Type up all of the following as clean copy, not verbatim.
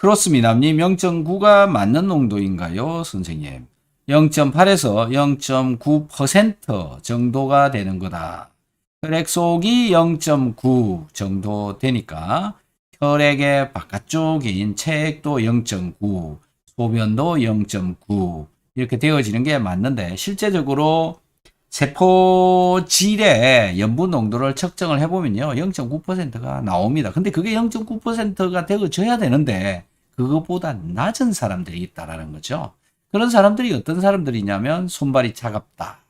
크로스미남님 0.9가 맞는 농도인가요, 선생님? 0.8에서 0.9% 정도가 되는 거다. 혈액 속이 0.9 정도 되니까 혈액의 바깥쪽인 체액도 0.9, 소변도 0.9 이렇게 되어지는 게 맞는데 실제적으로 세포질의 염분 농도를 측정을 해보면요. 0.9%가 나옵니다. 근데 그게 0.9%가 되어져야 되는데 그것보다 낮은 사람들이 있다라는 거죠. 그런 사람들이 어떤 사람들이냐면 손발이 차갑다.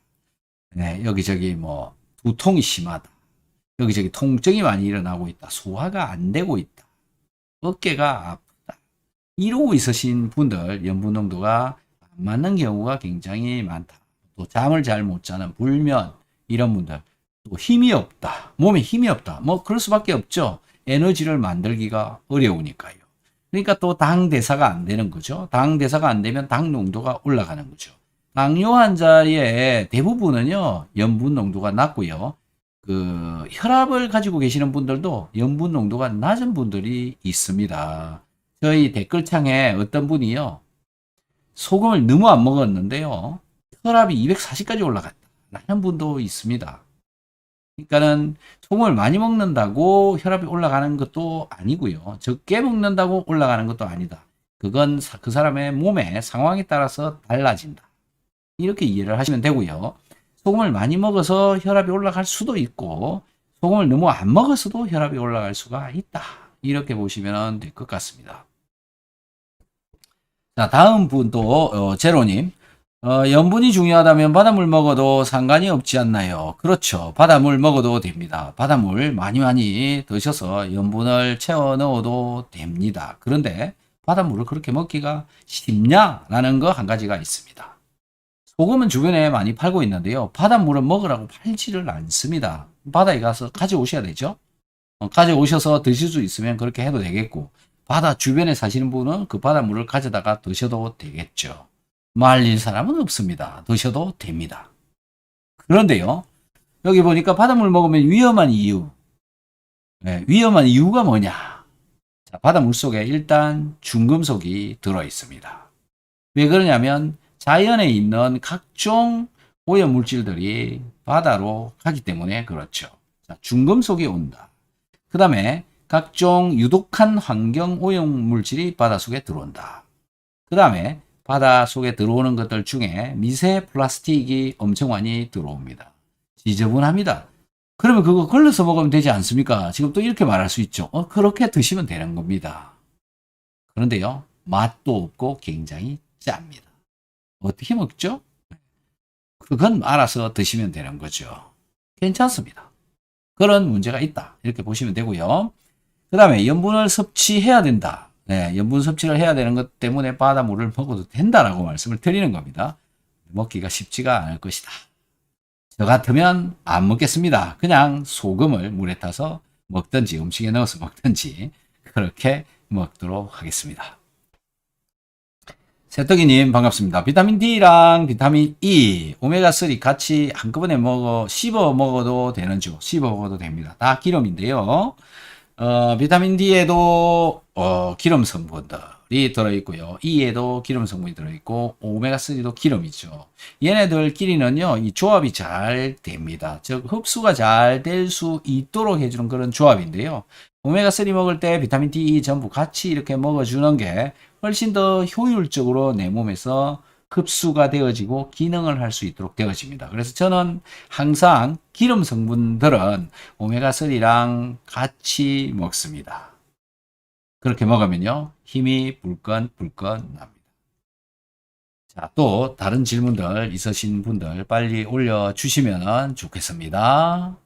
네, 여기저기 뭐 두통이 심하다. 여기저기 통증이 많이 일어나고 있다. 소화가 안 되고 있다. 어깨가 아프다. 이러고 있으신 분들 염분 농도가 안 맞는 경우가 굉장히 많다. 또 잠을 잘 못 자는 불면 이런 분들 또 힘이 없다. 몸에 힘이 없다. 뭐 그럴 수밖에 없죠. 에너지를 만들기가 어려우니까요. 그러니까 또 당 대사가 안 되는 거죠. 당 대사가 안 되면 당 농도가 올라가는 거죠. 당뇨 환자의 대부분은요. 염분 농도가 낮고요. 그 혈압을 가지고 계시는 분들도 염분 농도가 낮은 분들이 있습니다. 저희 댓글창에 어떤 분이요. 소금을 너무 안 먹었는데요. 혈압이 240까지 올라갔다. 라는 분도 있습니다. 그러니까는 소금을 많이 먹는다고 혈압이 올라가는 것도 아니고요. 적게 먹는다고 올라가는 것도 아니다. 그건 그 사람의 몸의 상황에 따라서 달라진다. 이렇게 이해를 하시면 되고요. 소금을 많이 먹어서 혈압이 올라갈 수도 있고 소금을 너무 안 먹어서도 혈압이 올라갈 수가 있다. 이렇게 보시면 될 것 같습니다. 자, 다음 분 또 제로님. 염분이 중요하다면 바닷물 먹어도 상관이 없지 않나요? 그렇죠. 바닷물 먹어도 됩니다. 바닷물 많이 드셔서 염분을 채워 넣어도 됩니다. 그런데 바닷물을 그렇게 먹기가 쉽냐라는 거 한 가지가 있습니다. 소금은 주변에 많이 팔고 있는데요. 바닷물은 먹으라고 팔지를 않습니다. 바다에 가서 가져오셔야 되죠. 가져오셔서 드실 수 있으면 그렇게 해도 되겠고 바다 주변에 사시는 분은 그 바닷물을 가져다가 드셔도 되겠죠. 말릴 사람은 없습니다. 드셔도 됩니다. 그런데요. 여기 보니까 바닷물 먹으면 위험한 이유. 네, 위험한 이유가 뭐냐. 자, 바닷물 속에 일단 중금속이 들어 있습니다. 왜 그러냐면 자연에 있는 각종 오염물질들이 바다로 가기 때문에 그렇죠. 자, 중금속이 온다. 그 다음에 각종 유독한 환경 오염물질이 바닷속에 들어온다. 그 다음에 바다 속에 들어오는 것들 중에 미세 플라스틱이 엄청 많이 들어옵니다. 지저분합니다. 그러면 그거 걸러서 먹으면 되지 않습니까? 지금 또 이렇게 말할 수 있죠. 그렇게 드시면 되는 겁니다. 그런데요, 맛도 없고 굉장히 짭니다. 어떻게 먹죠? 그건 알아서 드시면 되는 거죠. 괜찮습니다. 그런 문제가 있다. 이렇게 보시면 되고요. 그 다음에 염분을 섭취해야 된다. 네, 염분 섭취를 해야 되는 것 때문에 바닷물을 먹어도 된다라고 말씀을 드리는 겁니다. 먹기가 쉽지가 않을 것이다. 저 같으면 안 먹겠습니다. 그냥 소금을 물에 타서 먹든지 음식에 넣어서 먹든지 그렇게 먹도록 하겠습니다. 새떡이님 반갑습니다. 비타민 D랑 비타민 E, 오메가3 같이 한꺼번에 씹어 먹어도 되는지 씹어 먹어도 됩니다. 다 기름인데요. 비타민 D에도 기름 성분들이 들어있고요. E에도 기름 성분이 들어있고 오메가3도 기름이죠. 얘네들끼리는요. 이 조합이 잘 됩니다. 즉 흡수가 잘 될 수 있도록 해주는 그런 조합인데요. 오메가3 먹을 때 비타민 D, E 전부 같이 이렇게 먹어주는 게 훨씬 더 효율적으로 내 몸에서 흡수가 되어지고 기능을 할 수 있도록 되어집니다. 그래서 저는 항상 기름 성분들은 오메가3랑 같이 먹습니다. 그렇게 먹으면요. 힘이 불끈불끈 납니다. 자, 또 다른 질문들 있으신 분들 빨리 올려주시면 좋겠습니다.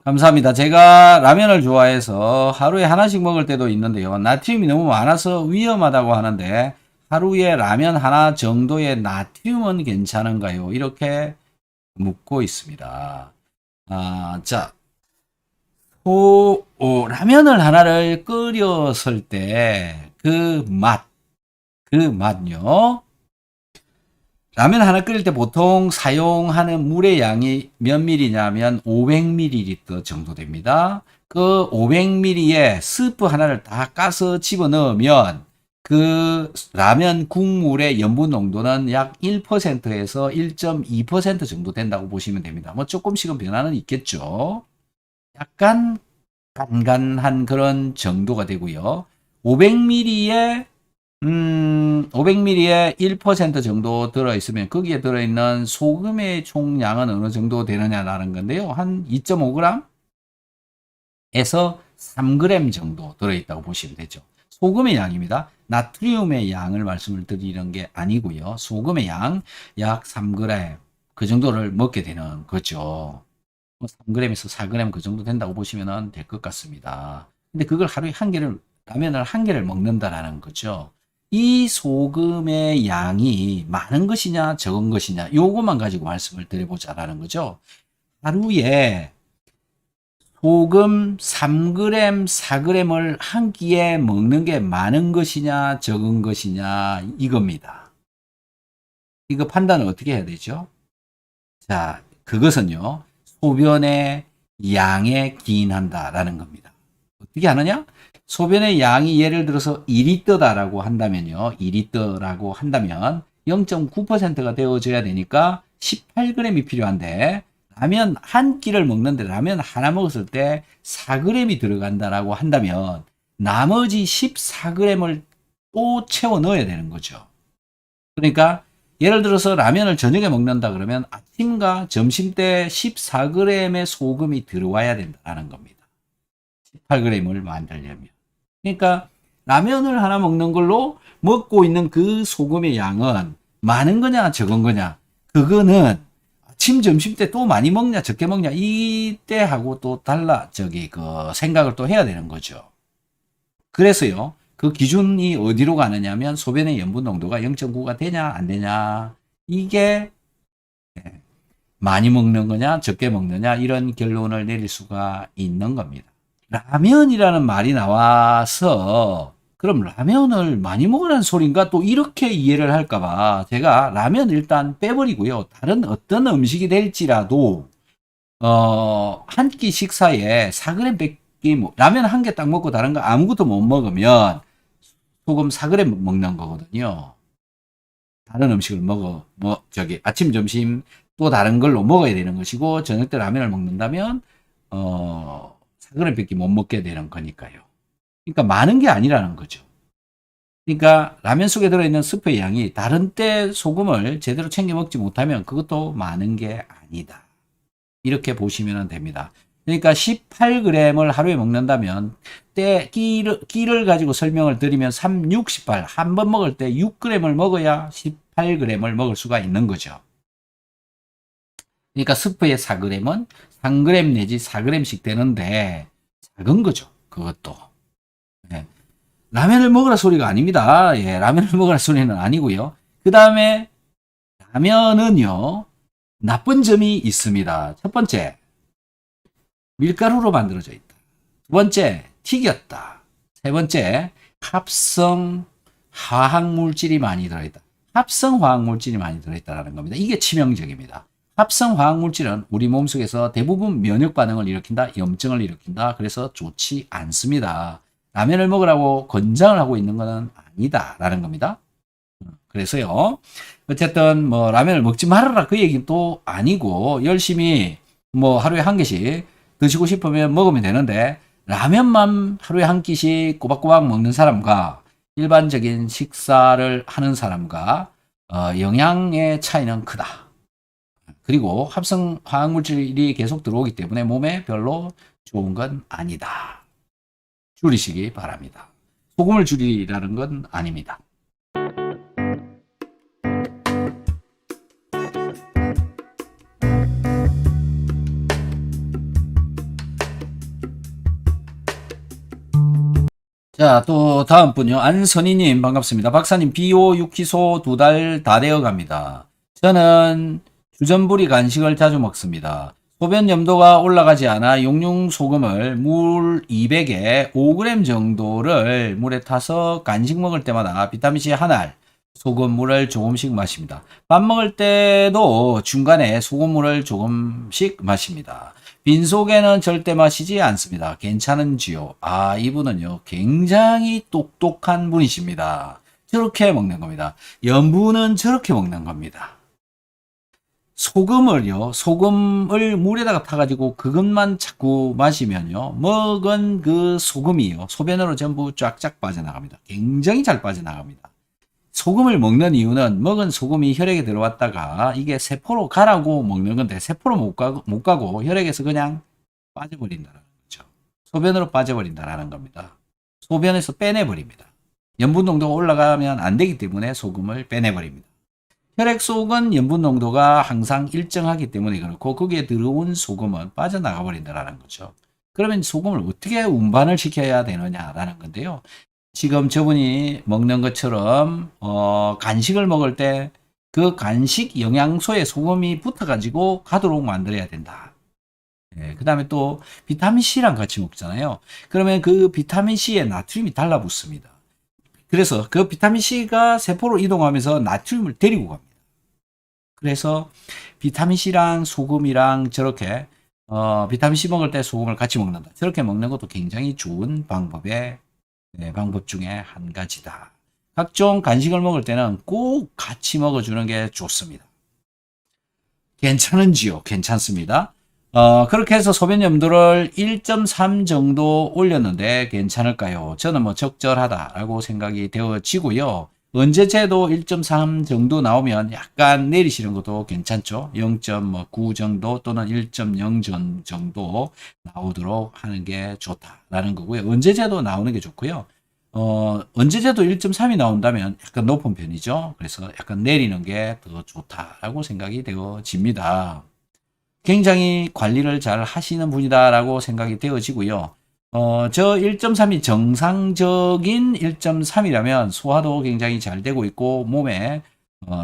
감사합니다. 제가 라면을 좋아해서 하루에 하나씩 먹을 때도 있는데요. 나트륨이 너무 많아서 위험하다고 하는데 하루에 라면 하나 정도의 나트륨은 괜찮은가요? 이렇게 묻고 있습니다. 자, 라면을 하나를 끓였을 때 그 맛요. 라면 하나 끓일 때 보통 사용하는 물의 양이 몇 밀리냐면 500ml 정도 됩니다. 그 500ml에 스프 하나를 다 까서 집어넣으면 그 라면 국물의 염분 농도는 약 1%에서 1.2% 정도 된다고 보시면 됩니다. 뭐 조금씩은 변화는 있겠죠. 약간 간간한 그런 정도가 되고요. 500ml에 500ml에 1% 정도 들어있으면 거기에 들어있는 소금의 총량은 어느 정도 되느냐라는 건데요. 한 2.5g 에서 3g 정도 들어있다고 보시면 되죠. 소금의 양입니다. 나트륨의 양을 말씀을 드리는 게 아니고요. 소금의 양 약 3g 그 정도를 먹게 되는 거죠. 3g에서 4g 그 정도 된다고 보시면 될 것 같습니다. 근데 그걸 하루에 한 개를 라면을 한 개를 먹는다라는 거죠. 이 소금의 양이 많은 것이냐 적은 것이냐 요것만 가지고 말씀을 드려보자라는 거죠. 하루에 소금 3g, 4g을 한 끼에 먹는 게 많은 것이냐 적은 것이냐 이겁니다. 이거 판단을 어떻게 해야 되죠? 자, 그것은요. 소변의 양에 기인한다라는 겁니다. 어떻게 하느냐? 소변의 양이 예를 들어서 2리터다라고 한다면요. 2리터라고 한다면 0.9%가 되어져야 되니까 18g이 필요한데 라면 한 끼를 먹는데 라면 하나 먹었을 때 4g이 들어간다라고 한다면 나머지 14g을 또 채워 넣어야 되는 거죠. 그러니까 예를 들어서 라면을 저녁에 먹는다 그러면 아침과 점심 때 14g의 소금이 들어와야 된다는 겁니다. 18g을 만들려면. 그러니까 라면을 하나 먹는 걸로 먹고 있는 그 소금의 양은 많은 거냐 적은 거냐 그거는 아침 점심 때 또 많이 먹냐 적게 먹냐 이때하고 또 달라 그 생각을 또 해야 되는 거죠. 그래서요. 그 기준이 어디로 가느냐면 소변의 염분 농도가 0.9가 되냐 안 되냐 이게 많이 먹는 거냐 적게 먹느냐 이런 결론을 내릴 수가 있는 겁니다. 라면이라는 말이 나와서 그럼 라면을 많이 먹으라는 소린가 또 이렇게 이해를 할까봐 제가 라면 일단 빼버리고요. 다른 어떤 음식이 될지라도 한 끼 식사에 4g 뺏기 라면 한 개 딱 먹고 다른 거 아무것도 못 먹으면 소금 4g 먹는 거거든요. 다른 음식을 아침 점심 또 다른 걸로 먹어야 되는 것이고 저녁 때 라면을 먹는다면 4g 밖에 못 먹게 되는 거니까요. 그러니까 많은 게 아니라는 거죠. 그러니까 라면 속에 들어있는 스프의 양이 다른 때 소금을 제대로 챙겨 먹지 못하면 그것도 많은 게 아니다. 이렇게 보시면 됩니다. 그러니까 18g을 하루에 먹는다면 끼를 가지고 설명을 드리면 3, 6, 18 한 번 먹을 때 6g을 먹어야 18g을 먹을 수가 있는 거죠. 그러니까 스프의 4g은 3g 내지 4g씩 되는데 작은 거죠. 그것도. 네. 라면을 먹으라 소리가 아닙니다. 예, 라면을 먹으라 소리는 아니고요. 그 다음에 라면은요. 나쁜 점이 있습니다. 첫 번째, 밀가루로 만들어져 있다. 두 번째, 튀겼다. 세 번째, 합성 화학물질이 많이 들어있다. 합성 화학물질이 많이 들어있다는 겁니다. 이게 치명적입니다. 합성 화학물질은 우리 몸속에서 대부분 면역 반응을 일으킨다, 염증을 일으킨다. 그래서 좋지 않습니다. 라면을 먹으라고 권장을 하고 있는 것은 아니다라는 겁니다. 그래서요. 어쨌든 뭐 라면을 먹지 말아라 그 얘기는 또 아니고 열심히 뭐 하루에 한 개씩 드시고 싶으면 먹으면 되는데 라면만 하루에 한 끼씩 꼬박꼬박 먹는 사람과 일반적인 식사를 하는 사람과 영양의 차이는 크다. 그리고 합성 화학물질이 계속 들어오기 때문에 몸에 별로 좋은 건 아니다. 줄이시기 바랍니다. 소금을 줄이라는 건 아닙니다. 자, 또 다음 분요. 안선희님 반갑습니다. 박사님 비오 6기소 2달 다 되어 갑니다. 저는 주전부리 간식을 자주 먹습니다. 소변 염도가 올라가지 않아 용융소금을 물 200에 5g 정도를 물에 타서 간식 먹을 때마다 비타민C 한 알, 소금물을 조금씩 마십니다. 밥 먹을 때도 중간에 소금물을 조금씩 마십니다. 빈속에는 절대 마시지 않습니다. 괜찮은지요? 아, 이분은요, 굉장히 똑똑한 분이십니다. 저렇게 먹는 겁니다. 염분은 저렇게 먹는 겁니다. 소금을 물에다가 타가지고 그것만 자꾸 마시면요, 먹은 그 소금이요, 소변으로 전부 쫙쫙 빠져나갑니다. 굉장히 잘 빠져나갑니다. 소금을 먹는 이유는 먹은 소금이 혈액에 들어왔다가 이게 세포로 가라고 먹는 건데 세포로 못 가고 혈액에서 그냥 빠져버린다는 거죠. 소변으로 빠져버린다는 겁니다. 소변에서 빼내버립니다. 염분 농도가 올라가면 안 되기 때문에 소금을 빼내버립니다. 혈액 속은 염분 농도가 항상 일정하기 때문에 그렇고 거기에 들어온 소금은 빠져나가 버린다는 거죠. 그러면 소금을 어떻게 운반을 시켜야 되느냐라는 건데요. 지금 저분이 먹는 것처럼 간식을 먹을 때 그 간식 영양소에 소금이 붙어가지고 가도록 만들어야 된다. 그 다음에 또 비타민C랑 같이 먹잖아요. 그러면 그 비타민C에 나트륨이 달라붙습니다. 그래서 그 비타민C가 세포로 이동하면서 나트륨을 데리고 갑니다. 그래서 비타민C랑 소금이랑 저렇게 비타민C 먹을 때 소금을 같이 먹는다. 저렇게 먹는 것도 굉장히 좋은 방법 중에 한 가지다. 각종 간식을 먹을 때는 꼭 같이 먹어주는 게 좋습니다. 괜찮은지요? 괜찮습니다. 그렇게 해서 소변 염도를 1.3 정도 올렸는데 괜찮을까요? 저는 뭐 적절하다라고 생각이 되어지고요. 언제 재도 1.3 정도 나오면 약간 내리시는 것도 괜찮죠. 0.9 정도 또는 1.0 정도 나오도록 하는 게 좋다라는 거고요. 언제 재도 나오는 게 좋고요. 언제 재도 1.3이 나온다면 약간 높은 편이죠. 그래서 약간 내리는 게 더 좋다라고 생각이 되어집니다. 굉장히 관리를 잘 하시는 분이다라고 생각이 되어지고요. 저 1.3이 정상적인 1.3이라면 소화도 굉장히 잘 되고 있고 몸에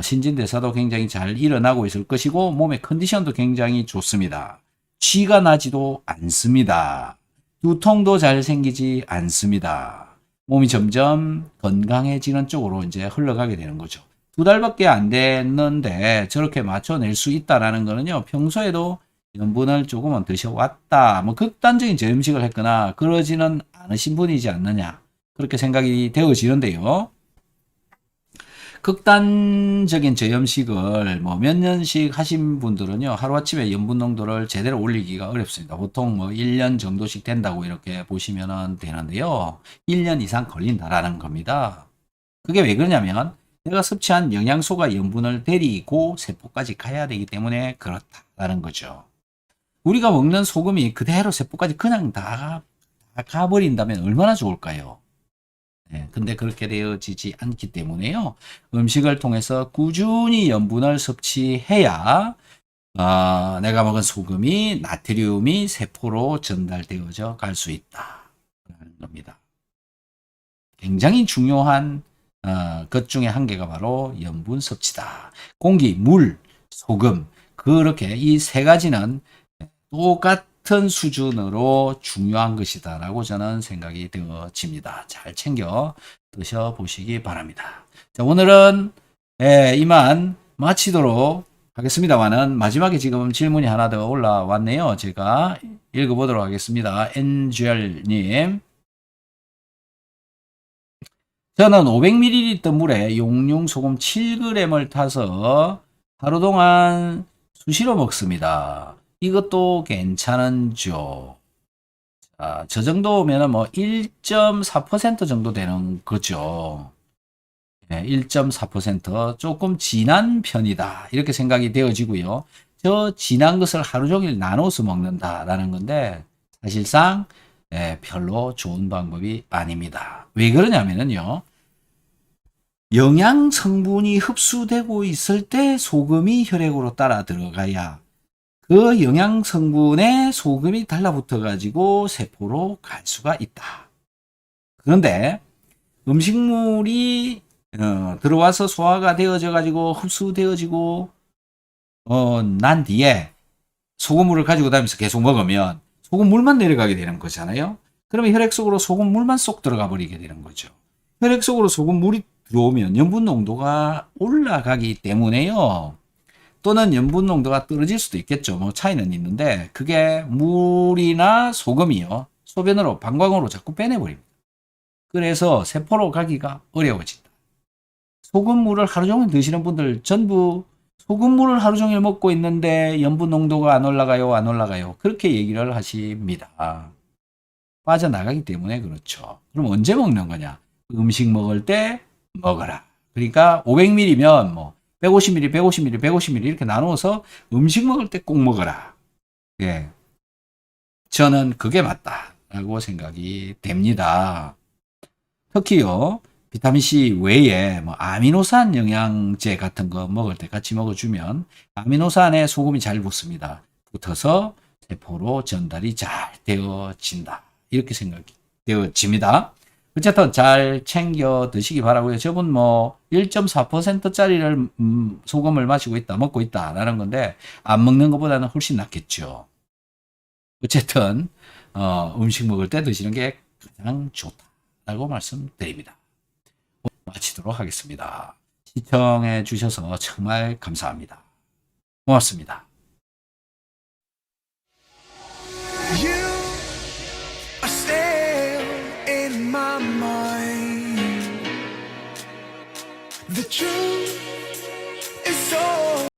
신진대사도 굉장히 잘 일어나고 있을 것이고 몸의 컨디션도 굉장히 좋습니다. 쥐가 나지도 않습니다. 두통도 잘 생기지 않습니다. 몸이 점점 건강해지는 쪽으로 이제 흘러가게 되는 거죠. 2달밖에 안 됐는데 저렇게 맞춰낼 수 있다라는 거는요, 평소에도 염분을 조금은 드셔왔다, 뭐 극단적인 저염식을 했거나 그러지는 않으신 분이지 않느냐, 그렇게 생각이 되어지는데요. 극단적인 저염식을 뭐 몇 년씩 하신 분들은요, 하루아침에 염분 농도를 제대로 올리기가 어렵습니다. 보통 뭐 1년 정도씩 된다고 이렇게 보시면 되는데요. 1년 이상 걸린다라는 겁니다. 그게 왜 그러냐면 내가 섭취한 영양소가 염분을 데리고 세포까지 가야 되기 때문에 그렇다라는 거죠. 우리가 먹는 소금이 그대로 세포까지 그냥 다 가버린다면 얼마나 좋을까요? 근데 그렇게 되어지지 않기 때문에요. 음식을 통해서 꾸준히 염분을 섭취해야 내가 먹은 소금이 나트륨이 세포로 전달되어져 갈 수 있다라는 겁니다. 굉장히 중요한 것 중에 한 개가 바로 염분 섭취다. 공기, 물, 소금, 그렇게 이 세 가지는 똑같은 수준으로 중요한 것이다 라고 저는 생각이 되어집니다. 잘 챙겨 드셔보시기 바랍니다. 자, 오늘은 이만 마치도록 하겠습니다만은 마지막에 지금 질문이 하나 더 올라왔네요. 제가 읽어보도록 하겠습니다. 엔젤님, 저는 500ml 물에 용융소금 7g을 타서 하루 동안 수시로 먹습니다. 이것도 괜찮은죠? 자, 저 정도면 뭐 1.4% 정도 되는 거죠. 1.4% 조금 진한 편이다, 이렇게 생각이 되어지고요. 저 진한 것을 하루 종일 나눠서 먹는다라는 건데 사실상 별로 좋은 방법이 아닙니다. 왜 그러냐면요, 영양 성분이 흡수되고 있을 때 소금이 혈액으로 따라 들어가야 그 영양 성분에 소금이 달라붙어 가지고 세포로 갈 수가 있다. 그런데 음식물이 들어와서 소화가 되어져 가지고 흡수되어지고 난 뒤에 소금물을 가지고 다니면서 계속 먹으면 소금물만 내려가게 되는 거잖아요. 그러면 혈액 속으로 소금물만 쏙 들어가 버리게 되는 거죠. 혈액 속으로 소금물이 들어오면 염분 농도가 올라가기 때문에요, 또는 염분 농도가 떨어질 수도 있겠죠. 뭐 차이는 있는데 그게 물이나 소금이요. 소변으로 방광으로 자꾸 빼내버립니다. 그래서 세포로 가기가 어려워진다. 소금물을 하루 종일 드시는 분들 전부 소금물을 하루 종일 먹고 있는데 염분 농도가 안 올라가요, 안 올라가요. 그렇게 얘기를 하십니다. 빠져나가기 때문에 그렇죠. 그럼 언제 먹는 거냐? 음식 먹을 때 먹어라. 그러니까 500ml면 뭐 150ml, 150ml, 150ml 이렇게 나누어서 음식 먹을 때 꼭 먹어라. 예. 저는 그게 맞다라고 생각이 됩니다. 특히요, 비타민C 외에 뭐 아미노산 영양제 같은 거 먹을 때 같이 먹어주면 아미노산에 소금이 잘 붙습니다. 붙어서 세포로 전달이 잘 되어진다. 이렇게 생각이 되어집니다. 어쨌든 잘 챙겨 드시기 바라고요. 저분 뭐 1.4%짜리를 소금을 마시고 있다, 먹고 있다라는 건데 안 먹는 것보다는 훨씬 낫겠죠. 어쨌든 음식 먹을 때 드시는 게 가장 좋다라고 말씀드립니다. 마치도록 하겠습니다. 시청해 주셔서 정말 감사합니다. 고맙습니다. You are still in my mind. The truth